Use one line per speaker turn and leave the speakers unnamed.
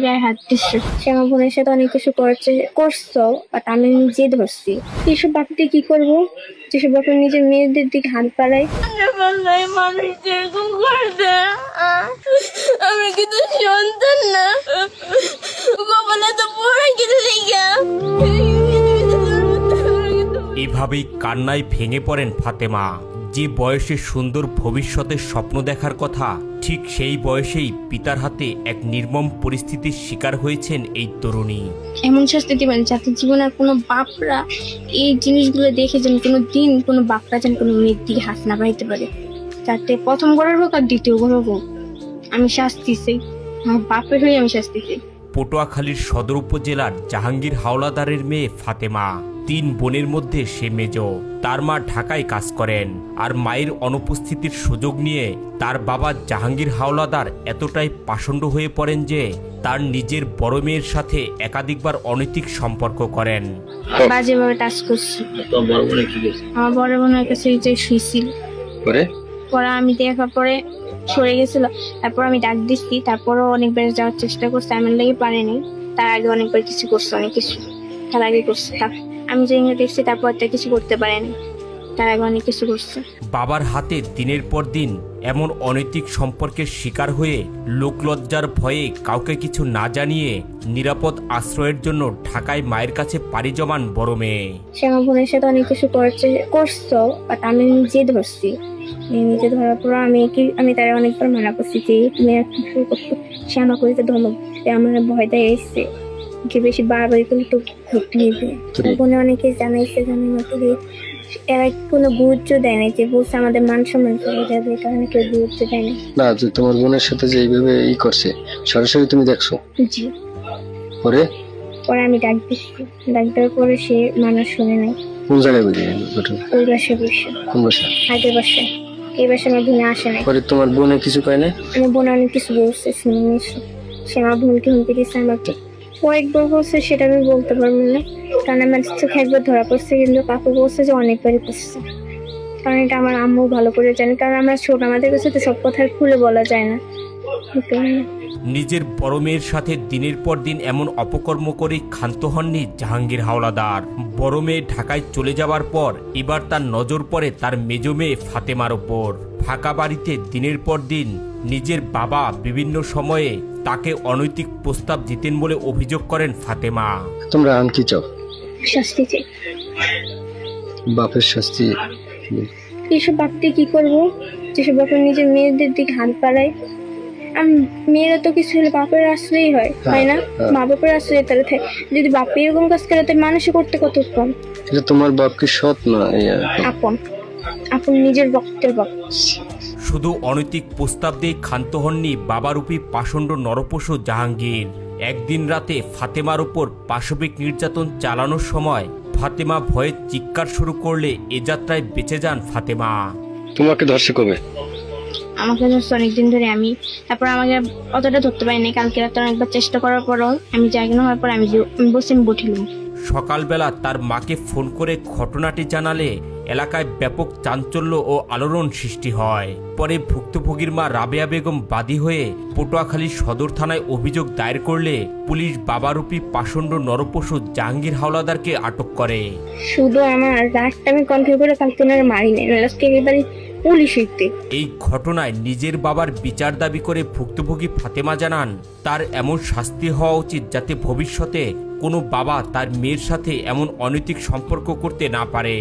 গায়ে হাত দিচ্ছে। সে আমার বোনের সাথে অনেক কিছু করছো, বাট আমি নিজে ধরছি। এইসব বাপকে কি করবো, যেসব বাপ নিজের মেয়েদের দিকে হাত বাড়ায়। মানুষ যেরকম করে দেয়, আমরা কিন্তু সন্তান না, কপালে তো পড়ে কিছু লেগে।
এভাবেই কান্নায় ভেঙে পড়েন ফাতেমা। যে বয়সে সুন্দর ভবিষ্যতের স্বপ্ন দেখার কথা, ঠিক সেই বয়সেই পিতার হাতে এক নির্মম পরিস্থিতির শিকার হয়েছেন এই তরুণী।
এমন শাস্তি দিবেন যাতে জীবনের কোনো বাপরা এই জিনিসগুলো দেখে যেন কোনো দিন কোনো বাপরা যেন কোনো মেয়ের দিকে হাত না বাড়াইতে পারে। যাতে প্রথম ঘরের হোক আর দ্বিতীয় ঘরের হোক, আমি শাস্তি চাই, আমার বাপের হয়ে আমি শাস্তি চাই।
পটুয়াখালীর সদর উপজেলার জাহাঙ্গীর হাওলাদারের মেয়ে ফাতেমা। 3 বোনের মধ্যে সে মেজ। তার মা ঢাকায় কাজ করেন, আর মায়ের অনুপস্থিতির সুযোগ নিয়ে তার বাবা জাহাঙ্গীর হাওলাদার এতটাই পাষণ্ড হয়ে পড়েন যে তার নিজের বড় মেয়ের সাথে একাধিকবার অনৈতিক সম্পর্ক করেন।
বাজেভাবে টাচ করছি। আমার বড় বোনের কাছে শুয়েছিল, পরে আমি দেখার পরে সরে গেছিল। তারপর আমি ডাক দিচ্ছি, তারপরও অনেকবার যাওয়ার চেষ্টা করছে, আমি লেগে পারেনি। তার আগে অনেকবার কিছু করছে, অনেক কিছু তার আগে করছে। আমি যে দেখছি তারপর কিছু করতে পারেনি, তার আগে অনেক কিছু করছে।
বাবার হাতে দিনের পর দিন এমন অনৈতিক সম্পর্কের শিকার হয়ে লোকলজ্জার ভয়ে কাউকে কিছু না জানিয়ে নিরাপদ আশ্রয়ের জন্য ঢাকায় মায়ের কাছে পাড়ি জমান বড় মেয়ে।
সে আমার বোনের সাথে অনেক কিছু করছো, বাট আমি নিজে ধরছি। নিজে ধরার পর আমি তারা অনেকবার মানা করছি যে তুমি কিছু করতো। সে আমার করিতে ধমক, আমার ভয় দেয় এসছে যে বেশি বাড়াবাড়ি করলে তো ঘুরতে নিবে। বোনে অনেকে জানাইছে, এরা কোনো গুরুত্ব দেয় না, যে বলছে আমাদের মান সম্মান চলে যাবে, এই কারণে কেউ গুরুত্ব দেয় না।
না, যে তোমার বোনের সাথে যে এইভাবে করছে সরাসরি তুমি দেখছো?
জি।
পরে
আমি ডাক দিচ্ছি, ডাক দেওয়ার পরে সে মানুষ শুনে নাই।
কোন জায়গায় বুঝে ঘটনা?
ওই বাসায় বসে।
কোন বাসা?
আগের বাসায়। এই বাসায় আমার বোনে আসে নাই।
পরে তোমার বোনে কিছু পায় না?
আমার বোন অনেক কিছু বলছে, শুনে নিয়েছি। সে আমার বোনকে হুমকি দিচ্ছে, আমাকে কয়েকবার বলছে, সেটা আমি বলতে পারবো না, কারণ আমার চোখে একবার ধরা পড়ছে, কিন্তু কাকু বলছে যে অনেকবারই করছে। কারণ এটা আমার আম্মু ভালো করে জানে, কারণ আমরা ছোট, আমাদের কাছে তো সব কথা খুলে বলা যায় না।
নিজের বড় মেয়ের সাথে দিনের পর দিন এমন অপকর্ম করে ক্ষান্ত হননি জাহাঙ্গীর হাওলাদার। বড় মেয়ে ঢাকায় চলে যাওয়ার পর এবার তার নজর পড়ে তার মেজ মেয়ে ফাতেমার ওপর। ফাঁকা বাড়িতে দিনের পর দিন নিজের বাবা বিভিন্ন সময়ে তাকে অনৈতিক প্রস্তাব দিতেন বলে অভিযোগ করেন ফাতেমা।
তোমরা আন কি চাও?
শাস্তি চাই,
বাপের শাস্তি।
এইসব বাপকে কি করবো, যেসব বাপের নিজের মেয়েদের দিকে হাত বাড়ায়। মেয়েরা তো কিছু হলে বাপের আশ্রয়ই হয়, তাই না? মা বাপের আশ্রয় তারা থাকে। যদি বাপে এরকম কাজ করে, তাই মানুষে করতে কত কম।
তোমার বাপ কি সৎ না?
আপন নিজের ভক্তের বাপ।
শুধু অনৈতিক প্রস্তাব দিয়ে ক্ষান্ত হননি বাবারূপী পাষণ্ড নরপশু জাহাঙ্গীর। একদিন রাতে ফাতেমার উপর পাশবিক নির্যাতন চালানোর সময় ফাতেমা ভয়ে চিৎকার শুরু করলে এ যাত্রায় বেঁচে যান ফাতেমা।
তোমাকে ধরছে কবে?
আমাকে ধরছে অনেকদিন ধরে। তারপর আমাকে অতটা ধরতে পারিনি। কালকে রাতে অনেকবার চেষ্টা করার পরও আমি জাগিয়ে হওয়ার পর আমি বসে বঠিলাম।
সকালবেলা তার মাকে ফোন করে ঘটনাটি জানালে এলাকায় ব্যাপক চাঞ্চল্য ও আলোড়ন সৃষ্টি হয়। পরে ভুক্তভোগীর মা রাবেয়া বেগম বাদী হয়ে পটুয়াখালী সদর থানায় অভিযোগ দায়ের করলে পুলিশ বাবারূপী পাষণ্ড নরপশু জাহাঙ্গীর হাওলাদারকে আটক করে।
শুধু আমার রাতটা আমি কন্ট্রোল করে কালকে মারি নাই, একেবারে পুলিশ।
এই ঘটনায় নিজের বাবার বিচার দাবি করে ভুক্তভোগী ফাতেমা জানান, তার এমন শাস্তি হওয়া উচিত যাতে ভবিষ্যতে কোনো বাবা তার মেয়ের সাথে এমন অনৈতিক সম্পর্ক করতে না পারে।